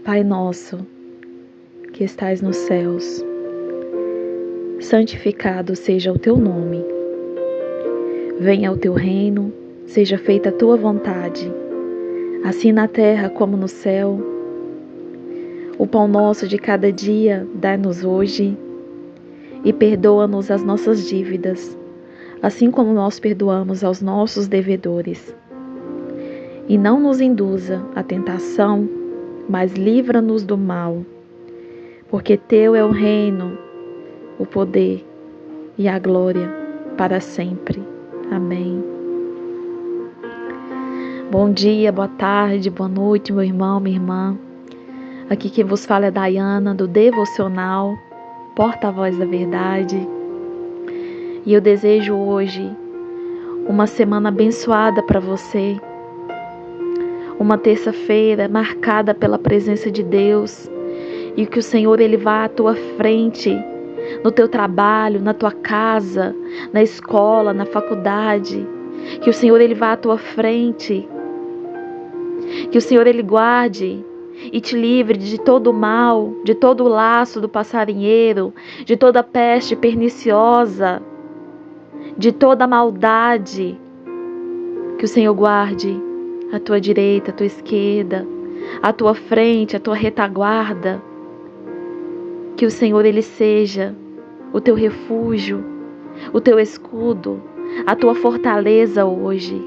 Pai nosso, que estais nos céus, santificado seja o teu nome. Venha o teu reino, seja feita a tua vontade, assim na terra como no céu. O pão nosso de cada dia dai-nos hoje, e perdoa-nos as nossas dívidas, assim como nós perdoamos aos nossos devedores. E não nos induza à tentação, mas livra-nos do mal, porque teu é o reino, o poder e a glória para sempre. Amém. Bom dia, boa tarde, boa noite, meu irmão, minha irmã. Aqui quem vos fala é Dayana, do Devocional, Porta-Voz da Verdade. E eu desejo hoje uma semana abençoada para você. Uma terça-feira marcada pela presença de Deus. E que o Senhor Ele vá à tua frente, no teu trabalho, na tua casa, na escola, na faculdade. Que o Senhor Ele vá à tua frente. Que o Senhor Ele guarde e te livre de todo o mal, de todo o laço do passarinheiro, de toda a peste perniciosa, de toda a maldade. Que o Senhor guarde a tua direita, a tua esquerda, a tua frente, a tua retaguarda. Que o Senhor Ele seja o teu refúgio, o teu escudo, a tua fortaleza hoje.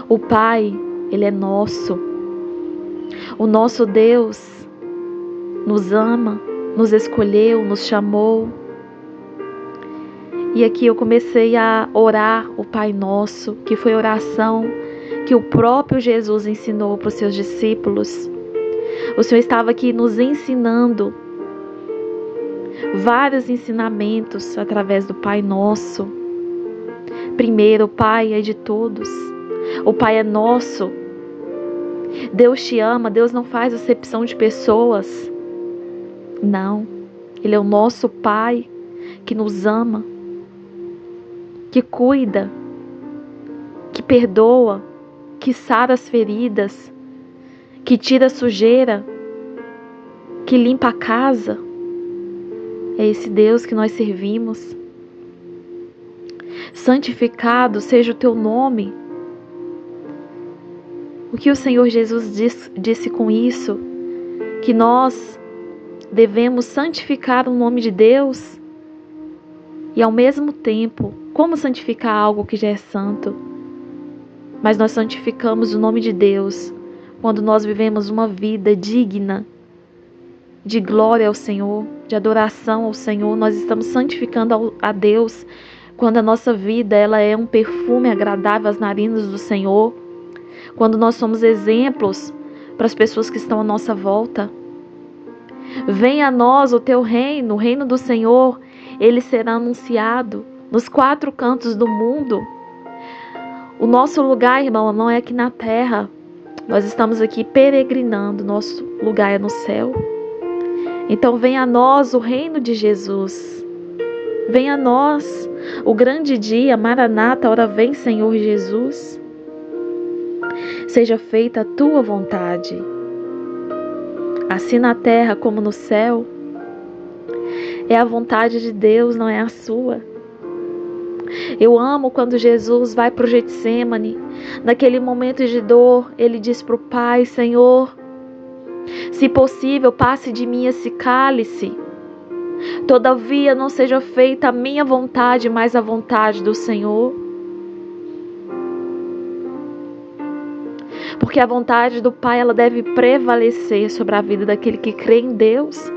O Pai, Ele é nosso. O nosso Deus nos ama, nos escolheu, nos chamou. E aqui eu comecei a orar o Pai Nosso, que foi a oração que o próprio Jesus ensinou para os seus discípulos. O Senhor estava aqui nos ensinando vários ensinamentos através do Pai Nosso. Primeiro, o Pai é de todos. O Pai é nosso. Deus te ama, Deus não faz acepção de pessoas. Não, Ele é o nosso Pai que nos ama, que cuida, que perdoa, que sara as feridas, que tira a sujeira, que limpa a casa. É esse Deus que nós servimos. Santificado seja o teu nome. O que o Senhor Jesus disse com isso? Que nós devemos santificar o nome de Deus e ao mesmo tempo, como santificar algo que já é santo? Mas nós santificamos o nome de Deus quando nós vivemos uma vida digna de glória ao Senhor, de adoração ao Senhor. Nós estamos santificando a Deus quando a nossa vida ela é um perfume agradável às narinas do Senhor. Quando nós somos exemplos para as pessoas que estão à nossa volta. Venha a nós o teu reino, o reino do Senhor, ele será anunciado nos 4 cantos do mundo. O nosso lugar, irmão, não é aqui na terra. Nós estamos aqui peregrinando, nosso lugar é no céu. Então venha a nós o reino de Jesus. Venha a nós o grande dia, Maranata, ora vem Senhor Jesus. Seja feita a tua vontade, assim na terra como no céu. É a vontade de Deus, não é a sua. Eu amo quando Jesus vai para o Getsêmani, naquele momento de dor, ele diz para o Pai: Senhor, se possível, passe de mim esse cálice. Todavia não seja feita a minha vontade, mas a vontade do Senhor. Porque a vontade do Pai ela deve prevalecer sobre a vida daquele que crê em Deus,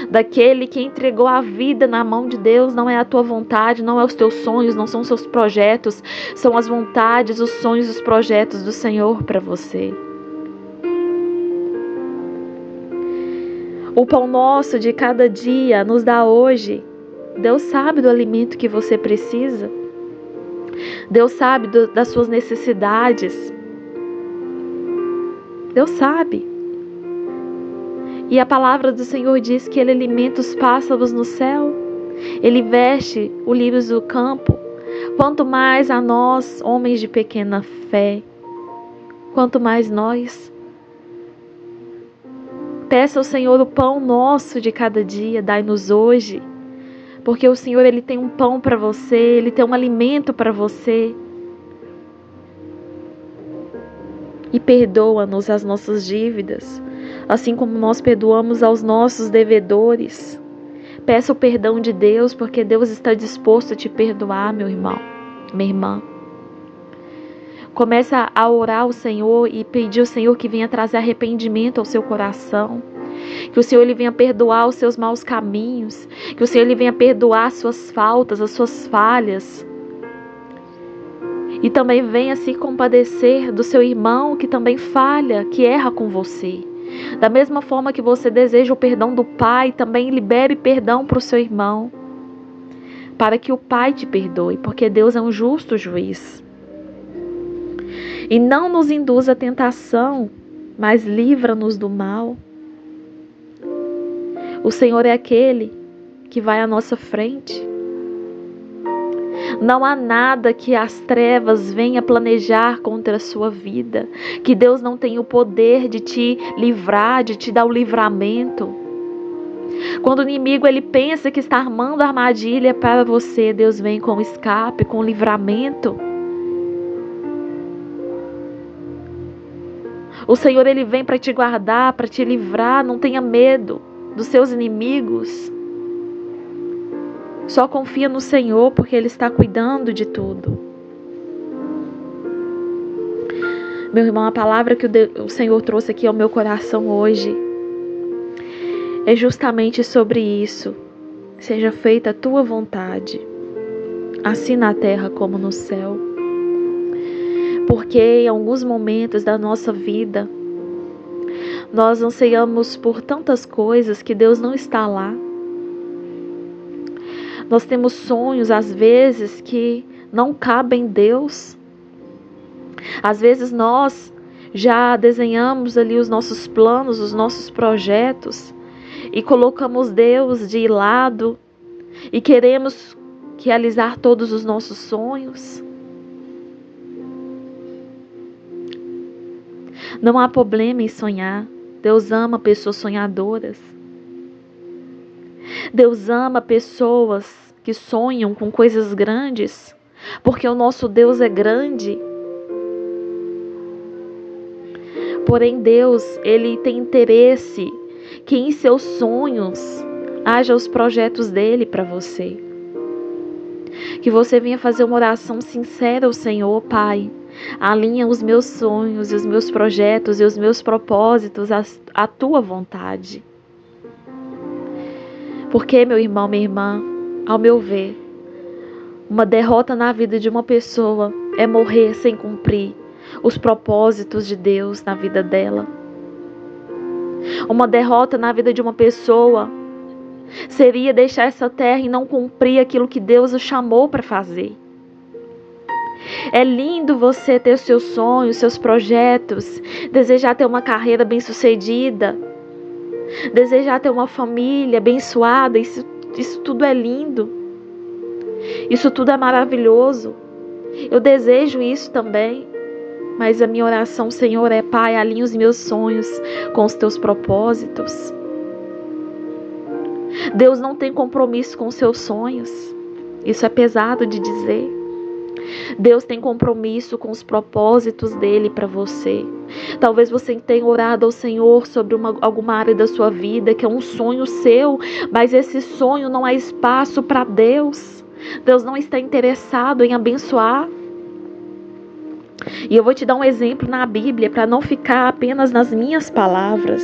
daquele que entregou a vida na mão de Deus. Não é a tua vontade, não é os teus sonhos, não são os seus projetos, são as vontades, os sonhos, os projetos do Senhor para você. O pão nosso de cada dia nos dá hoje. Deus sabe do alimento que você precisa. Deus sabe das suas necessidades. Deus sabe. E a palavra do Senhor diz que Ele alimenta os pássaros no céu. Ele veste os lírios do campo. Quanto mais a nós, homens de pequena fé. Quanto mais nós. Peça ao Senhor o pão nosso de cada dia, dai-nos hoje. Porque o Senhor, Ele tem um pão para você, Ele tem um alimento para você. E perdoa-nos as nossas dívidas, assim como nós perdoamos aos nossos devedores. Peça o perdão de Deus, porque Deus está disposto a te perdoar, meu irmão, minha irmã. Começa a orar ao Senhor e pedir ao Senhor que venha trazer arrependimento ao seu coração. Que o Senhor Ele venha perdoar os seus maus caminhos. Que o Senhor Ele venha perdoar as suas faltas, as suas falhas. E também venha se compadecer do seu irmão que também falha, que erra com você. Da mesma forma que você deseja o perdão do Pai, também libere perdão para o seu irmão. Para que o Pai te perdoe, porque Deus é um justo juiz. E não nos induz à tentação, mas livra-nos do mal. O Senhor é aquele que vai à nossa frente. Não há nada que as trevas venham planejar contra a sua vida. Que Deus não tenha o poder de te livrar, de te dar o livramento. Quando o inimigo ele pensa que está armando a armadilha para você, Deus vem com escape, com livramento. O Senhor Ele vem para te guardar, para te livrar. Não tenha medo dos seus inimigos. Só confia no Senhor, porque Ele está cuidando de tudo. Meu irmão, a palavra que o Senhor trouxe aqui ao meu coração hoje é justamente sobre isso. Seja feita a tua vontade, assim na terra como no céu. Porque em alguns momentos da nossa vida, nós anseiamos por tantas coisas que Deus não está lá. Nós temos sonhos, às vezes, que não cabem em Deus. Às vezes nós já desenhamos ali os nossos planos, os nossos projetos, e colocamos Deus de lado, e queremos realizar todos os nossos sonhos. Não há problema em sonhar. Deus ama pessoas sonhadoras. Deus ama pessoas que sonham com coisas grandes, porque o nosso Deus é grande. Porém, Deus, Ele tem interesse que em seus sonhos haja os projetos dEle para você. Que você venha fazer uma oração sincera ao Senhor, Pai. Alinha os meus sonhos, os meus projetos e os meus propósitos à tua vontade. Porque, meu irmão, minha irmã, ao meu ver, uma derrota na vida de uma pessoa é morrer sem cumprir os propósitos de Deus na vida dela. Uma derrota na vida de uma pessoa seria deixar essa terra e não cumprir aquilo que Deus o chamou para fazer. É lindo você ter seus sonhos, seus projetos, desejar ter uma carreira bem-sucedida, desejar ter uma família abençoada. Isso tudo é lindo. Isso tudo é maravilhoso. Eu desejo isso também. Mas a minha oração, Senhor, é: Pai, alinha os meus sonhos com os teus propósitos. Deus não tem compromisso com os seus sonhos. Isso é pesado de dizer. Deus tem compromisso com os propósitos dele para você. Talvez você tenha orado ao Senhor sobre alguma área da sua vida que é um sonho seu, mas esse sonho não há espaço para Deus. Deus não está interessado em abençoar. E eu vou te dar um exemplo na Bíblia para não ficar apenas nas minhas palavras,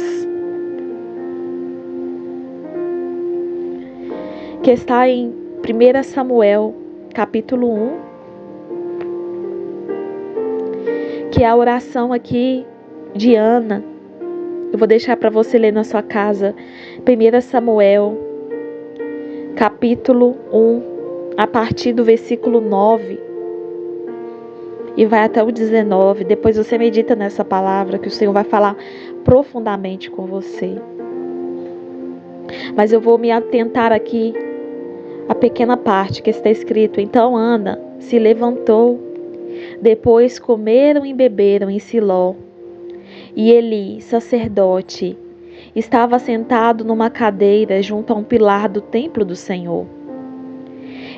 que está em 1 Samuel, capítulo 1, que é a oração aqui de Ana. Eu vou deixar para você ler na sua casa. 1 Samuel, capítulo 1, a partir do versículo 9. E vai até o 19. Depois você medita nessa palavra, que o Senhor vai falar profundamente com você. Mas eu vou me atentar aqui a pequena parte que está escrito: Então Ana se levantou, depois comeram e beberam em Siló. E Eli, sacerdote, estava sentado numa cadeira junto a um pilar do templo do Senhor.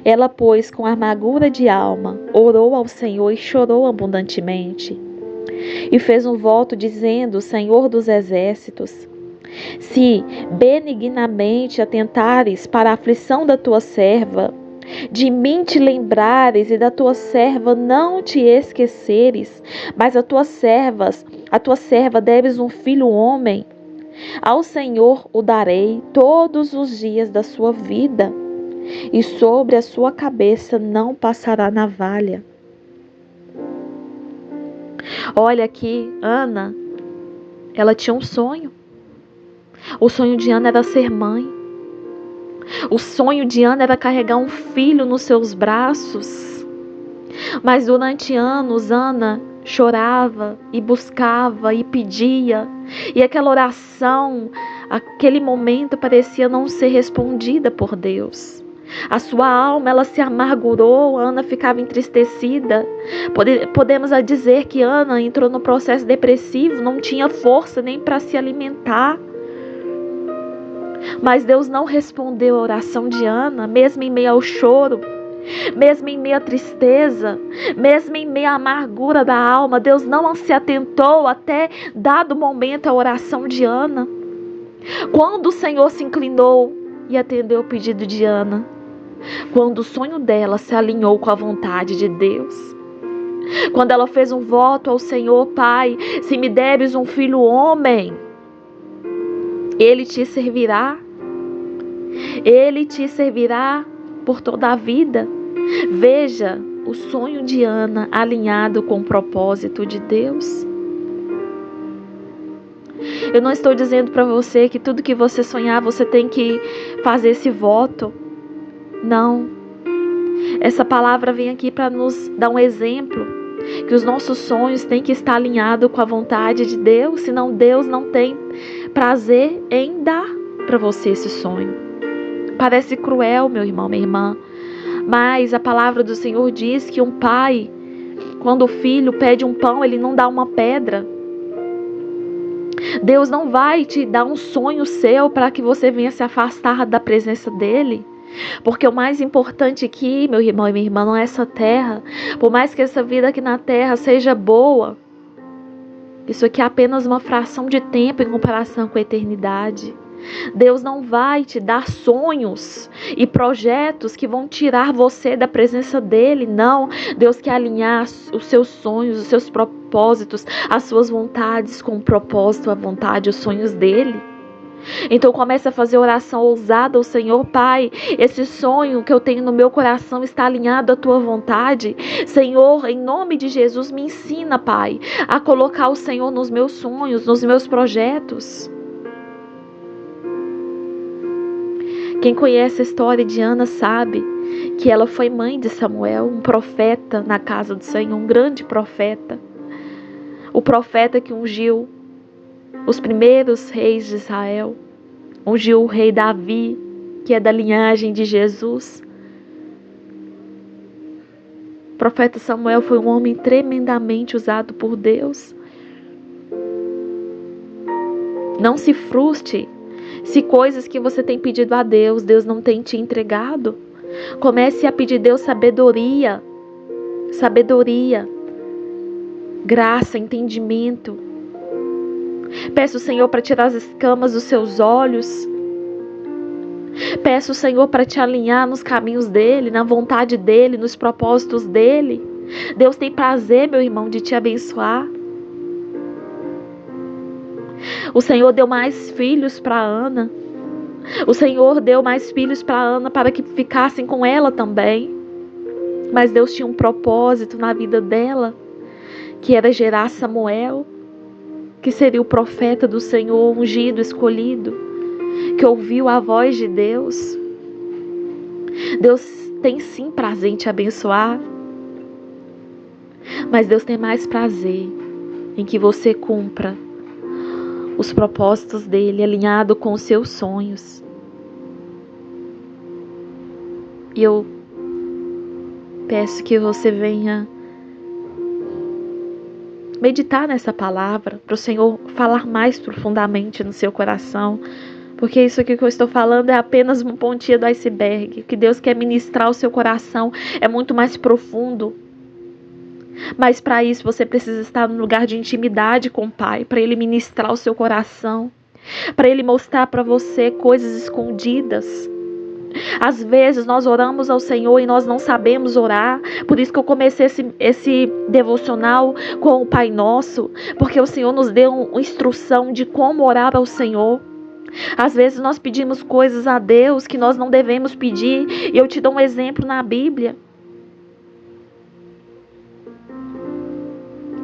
Ela, pois, com amargura de alma, orou ao Senhor e chorou abundantemente. E fez um voto dizendo: Senhor dos exércitos, se benignamente atentares para a aflição da tua serva, de mim te lembrares e da tua serva não te esqueceres, mas a tua serva deves um filho homem, ao Senhor o darei todos os dias da sua vida, e sobre a sua cabeça não passará navalha. Olha aqui, Ana, ela tinha um sonho. O sonho de Ana era ser mãe. O sonho de Ana era carregar um filho nos seus braços. Mas durante anos, Ana chorava e buscava e pedia. E aquela oração, aquele momento parecia não ser respondida por Deus. A sua alma, ela se amargurou, Ana ficava entristecida. Podemos dizer que Ana entrou no processo depressivo, não tinha força nem para se alimentar. Mas Deus não respondeu a oração de Ana, mesmo em meio ao choro, mesmo em meio à tristeza, mesmo em meio à amargura da alma. Deus não se atentou até dado momento à oração de Ana. Quando o Senhor se inclinou e atendeu o pedido de Ana, quando o sonho dela se alinhou com a vontade de Deus, quando ela fez um voto ao Senhor: Pai, se me deres um filho homem, Ele te servirá por toda a vida. Veja o sonho de Ana alinhado com o propósito de Deus. Eu não estou dizendo para você que tudo que você sonhar você tem que fazer esse voto. Não. Essa palavra vem aqui para nos dar um exemplo, que os nossos sonhos têm que estar alinhados com a vontade de Deus, senão Deus não tem prazer em dar para você esse sonho. Parece cruel, meu irmão, minha irmã, mas a palavra do Senhor diz que um pai, quando o filho pede um pão, ele não dá uma pedra. Deus não vai te dar um sonho seu para que você venha se afastar da presença dele. Porque o mais importante aqui, meu irmão e minha irmã, não é essa terra. Por mais que essa vida aqui na terra seja boa, isso aqui é apenas uma fração de tempo em comparação com a eternidade. Deus não vai te dar sonhos e projetos que vão tirar você da presença dele, não. Deus quer alinhar os seus sonhos, os seus propósitos, as suas vontades com o propósito, a vontade, os sonhos dele. Então comece a fazer oração ousada ao Senhor: Pai, esse sonho que eu tenho no meu coração está alinhado à tua vontade. Senhor, em nome de Jesus, me ensina, Pai, a colocar o Senhor nos meus sonhos, nos meus projetos. Quem conhece a história de Ana sabe que ela foi mãe de Samuel, um profeta na casa do Senhor, um grande profeta. O profeta que ungiu os primeiros reis de Israel, ungiu o rei Davi, que é da linhagem de Jesus. O profeta Samuel foi um homem tremendamente usado por Deus. Não se frustre se coisas que você tem pedido a Deus, Deus não tem te entregado. Comece a pedir a Deus sabedoria, graça, entendimento. Peça o Senhor para tirar as escamas dos seus olhos. Peça o Senhor para te alinhar nos caminhos dele, na vontade dele, nos propósitos dele. Deus tem prazer, meu irmão, de te abençoar. O Senhor deu mais filhos para Ana. O Senhor deu mais filhos para Ana para que ficassem com ela também. Mas Deus tinha um propósito na vida dela, que era gerar Samuel, que seria o profeta do Senhor, ungido, escolhido, que ouviu a voz de Deus. Deus tem sim prazer em te abençoar, mas Deus tem mais prazer em que você cumpra os propósitos dele, alinhado com os seus sonhos. E eu peço que você venha meditar nessa palavra, para o Senhor falar mais profundamente no seu coração. Porque isso aqui que eu estou falando é apenas uma pontinha do iceberg. O que Deus quer ministrar ao seu coração é muito mais profundo. Mas para isso você precisa estar num lugar de intimidade com o Pai, para Ele ministrar o seu coração, para Ele mostrar para você coisas escondidas. Às vezes nós oramos ao Senhor e nós não sabemos orar. Por isso que eu comecei esse devocional com o Pai Nosso, porque o Senhor nos deu uma instrução de como orar ao Senhor. Às vezes nós pedimos coisas a Deus que nós não devemos pedir. E eu te dou um exemplo na Bíblia.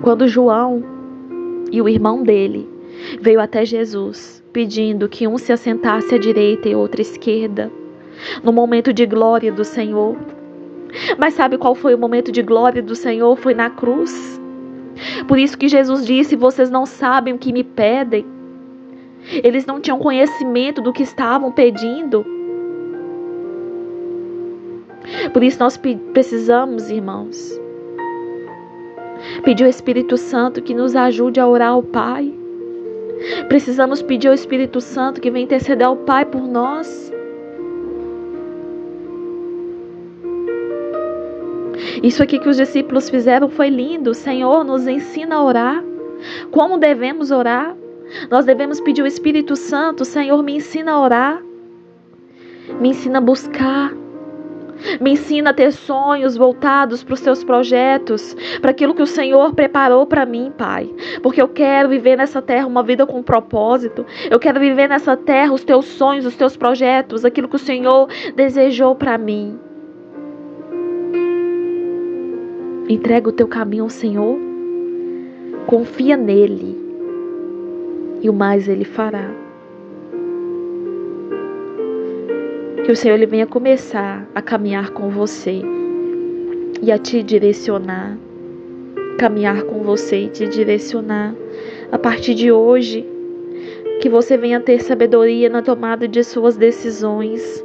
Quando João e o irmão dele veio até Jesus, pedindo que um se assentasse à direita e outro à esquerda, no momento de glória do Senhor. Mas sabe qual foi o momento de glória do Senhor? Foi na cruz. Por isso que Jesus disse: vocês não sabem o que me pedem. Eles não tinham conhecimento do que estavam pedindo. Por isso nós precisamos, irmãos, pedir ao Espírito Santo que nos ajude a orar ao Pai. Precisamos pedir ao Espírito Santo que venha interceder ao Pai por nós. Isso aqui que os discípulos fizeram foi lindo. O Senhor nos ensina a orar. Como devemos orar? Nós devemos pedir ao Espírito Santo: Senhor, me ensina a orar. Me ensina a buscar. Me ensina a ter sonhos voltados para os teus projetos, para aquilo que o Senhor preparou para mim, Pai. Porque eu quero viver nessa terra uma vida com propósito. Eu quero viver nessa terra os teus sonhos, os teus projetos, aquilo que o Senhor desejou para mim. Entrega o teu caminho ao Senhor. Confia nele. E o mais Ele fará. Que o Senhor Ele venha começar a caminhar com você e a te direcionar. Caminhar com você e te direcionar. A partir de hoje, que você venha ter sabedoria na tomada de suas decisões.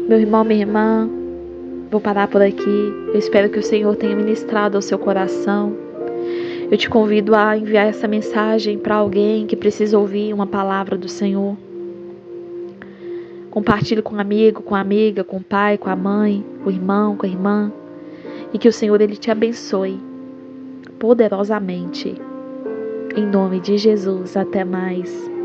Meu irmão, minha irmã, vou parar por aqui. Eu espero que o Senhor tenha ministrado ao seu coração. Eu te convido a enviar essa mensagem para alguém que precisa ouvir uma palavra do Senhor. Compartilhe com um amigo, com a amiga, com o pai, com a mãe, com o irmão, com a irmã. E que o Senhor Ele te abençoe poderosamente. Em nome de Jesus, até mais.